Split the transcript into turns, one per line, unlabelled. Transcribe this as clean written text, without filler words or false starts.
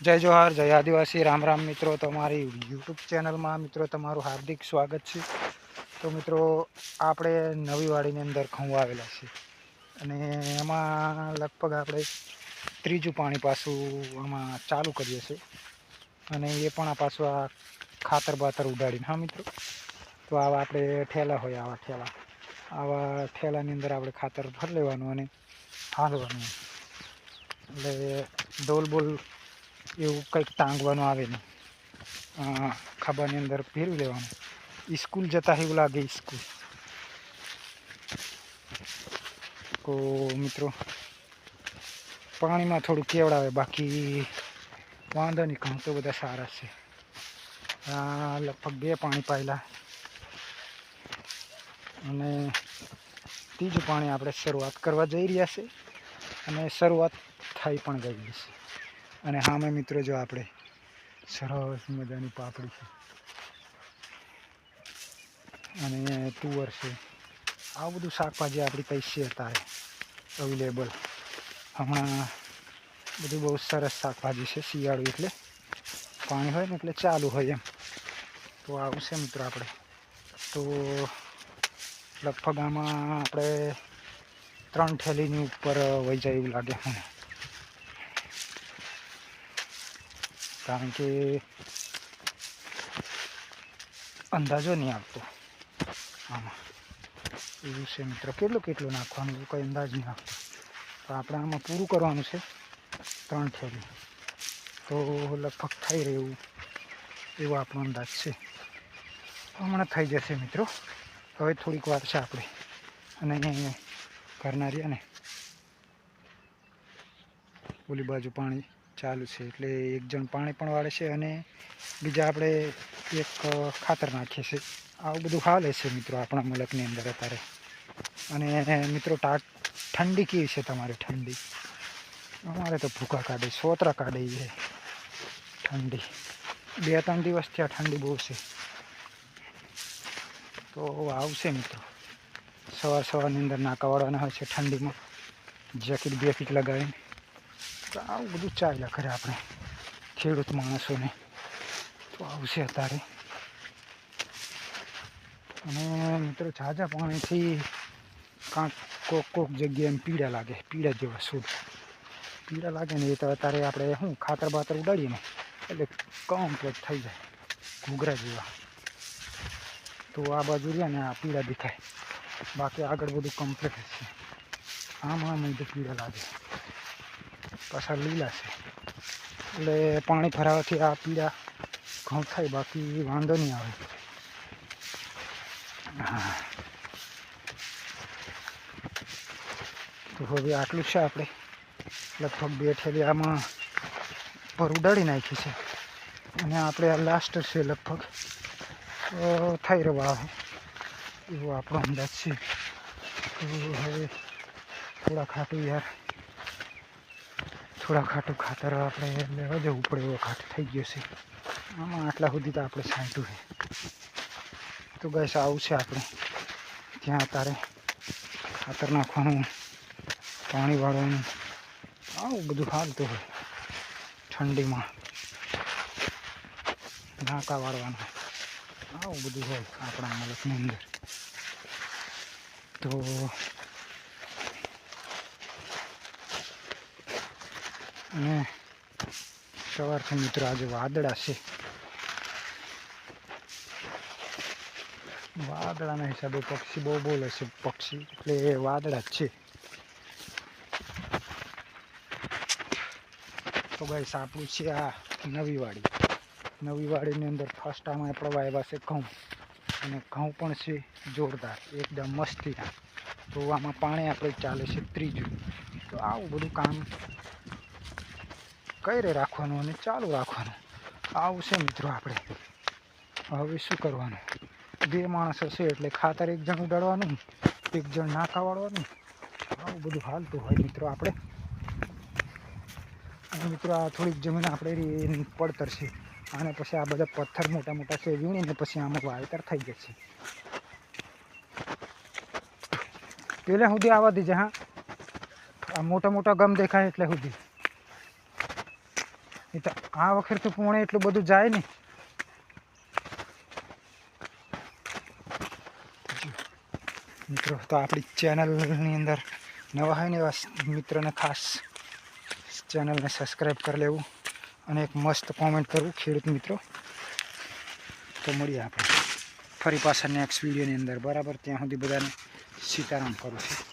जय जोहार जय आदिवासी राम राम मित्रों तमारी यूट्यूब चैनल में मित्रों तमारू हार्दिक स्वागत है। तो मित्रों आपणे नवी वाड़ी अंदर खंव आवेला छे अने एमां लगभग आपणे त्रीजું पाणी पाछुं आमां चालू करीए छे अने ए पण आ पाछुं आ खातर बातर उडाडीने। हाँ मित्रों, तो आवा आपणे ठेला होय आवा ठेलानी अंदर आपणे खातर भर लेवानुं अने हालवानुं એટલે ડોલ બોલ એવું કંઈક ટાંગવાનું આવે નહીં, ખાબાની અંદર ફેરવી લેવાનું। સ્કૂલ જતા એવું લાગે સ્કૂલ। તો મિત્રો પાણીમાં થોડું કેવડાવે, બાકી વાંધો નહીં, ઘઉં તો બધા સારા છે। લગભગ 2 પાણી પાયેલા અને ત્રીજું પાણી આપણે શરૂઆત કરવા જઈ રહ્યા છે અને શરૂઆત થઈ પણ ગઈ છે। અને હા મેં મિત્રો જો આપણે સરસ મજાની પાપડી છે અને તુવર છે, આ બધું શાકભાજી આપણી પાસે અત્યારે અવેલેબલ। હમણાં બધું બહુ સરસ શાકભાજી છે, શિયાળું એટલે પાણી હોય ને એટલે ચાલુ હોય એમ। તો આવું છે મિત્રો આપણે તો લગભગ આમાં આપણે 3 થેલીની ઉપર વહી જાય એવું લાગે મને, કારણ કે અંદાજો નહીં આવતો આમાં એવું છે મિત્રો। કેટલું નાખવાનું એવું કંઈ અંદાજ નહીં આવતો। તો આપણે આમાં પૂરું કરવાનું છે 3 થેલી, તો લગભગ થઈ રહ્યું એવો આપણો અંદાજ છે। હમણાં થઈ જશે મિત્રો, હવે થોડીક વાર છે આપણે। અને ઘરના રહ્યા ને ઓલી બાજુ પાણી ચાલુ છે એટલે એક જણ પાણી પણ વાળે છે અને બીજા આપણે એક ખાતર નાખીએ છીએ। આવું બધું હાલે છે મિત્રો આપણા મુલકની અંદર અત્યારે। અને મિત્રો ઠંડી કેવી છે તમારે? ઠંડી અમારે તો ભૂકા કાઢે, સોતરા કાઢે છે ઠંડી। 2-3 દિવસથી આ ઠંડી બહુ છે। તો આવશે મિત્રો, સવારની અંદર નાકા વાળવાના હોય છે ઠંડીમાં, જેકેટ બેકેટ લગાવીને। તો આવું બધું ચાલ્યા કરે આપણે ખેડૂત માણસોને। તો આવશે અત્યારે। અને મિત્રો ઝાઝા પાણીથી કાંક કોક જગ્યાએ એમ પીડા લાગે, પીડા જેવા છોડ પીડા લાગે ને, એ તો અત્યારે આપણે શું ખાતર બાતર ઉડાડીએ ને એટલે કમ્પ્લીટ થઈ જાય ઘૂઘરા જેવા। તો આ બાજુ રહ્યા ને આ પીડા દેખાય, બાકી આગળ બધું કમ્પ્લીટ છે। આમાં બધું પીડા લાગે, પાછા લીલા છે એટલે પાણી ભરાવાથી આ પીડા ઘઉં થાય, બાકી વાંધો નહીં આવે। હા, તો હવે આટલું છે આપણે લગભગ 2 થેલી આમાં પર ઉડાડી નાખી છે અને આપણે આ લાસ્ટ છે લગભગ થઈ રહ્યો આવે એવો આપણો અંદાજ છે। તો હવે થોડા ખાટું ખાતર આપણે લેવા જવું પડે એવો ખાટ થઈ ગયો છે આમાં। આટલા સુધી તો આપણે છાંટ્યું છે। તો બસ આવું છે આપણે ત્યાં અત્યારે ખાતર નાખવાનું, પાણી વાળવાનું, આવું બધું હાલતું હોય ઠંડીમાં, નાકા વાળવાનું, આવું બધું હોય આપણા મુલકની અંદર। તો અને સવારથી મિત્રો આજે વાદળા છે, વાદળાના હિસાબે પક્ષી બહુ બોલે છે, પક્ષી એટલે વાદળા જ છે। તો ગાઈસ આપણું છે આ નવી વાડીની અંદર ફર્સ્ટ આમાં આપણે વાવ્યા છે ઘઉં, અને ઘઉં પણ છે જોરદાર એકદમ મસ્તીના। તો આમાં પાણી આપણે ચાલે છે ત્રીજું। તો આવું બધું કામ કરી રાખવાનું અને ચાલુ રાખવાનું, આવું છે મિત્રો આપણે। હવે શું કરવાનું, 2 માણસો છે એટલે ખાતર એક જણ ઉડાડવાનું, એક જણ નાકા વાળવાનું, આવું બધું હાલતું હોય મિત્રો આપણે। અને મિત્રો આ થોડીક જમીન આપણે પડતર છે, અને પછી આ બધા પથ્થર મોટા મોટા છે વીણીને પછી આમાં વાવેતર થઈ જશે। પેલે સુધી આવવા દીજે। હા, આ મોટા ગમ દેખાય એટલે સુધી એ તો આ વખતે તો પોણે એટલું બધું જાય ને. મિત્રો તો આપણી ચેનલની અંદર નવા હોય ને એવા મિત્રોને ખાસ ચેનલને સબસ્ક્રાઈબ કરી લેવું અને એક મસ્ત કોમેન્ટ કરવું ખેડૂત મિત્રો. તો મળીએ આપણે ફરી પાછા નેક્સ્ટ વિડીયોની અંદર. બરાબર, ત્યાં સુધી બધાને સીતારામ કરું છું.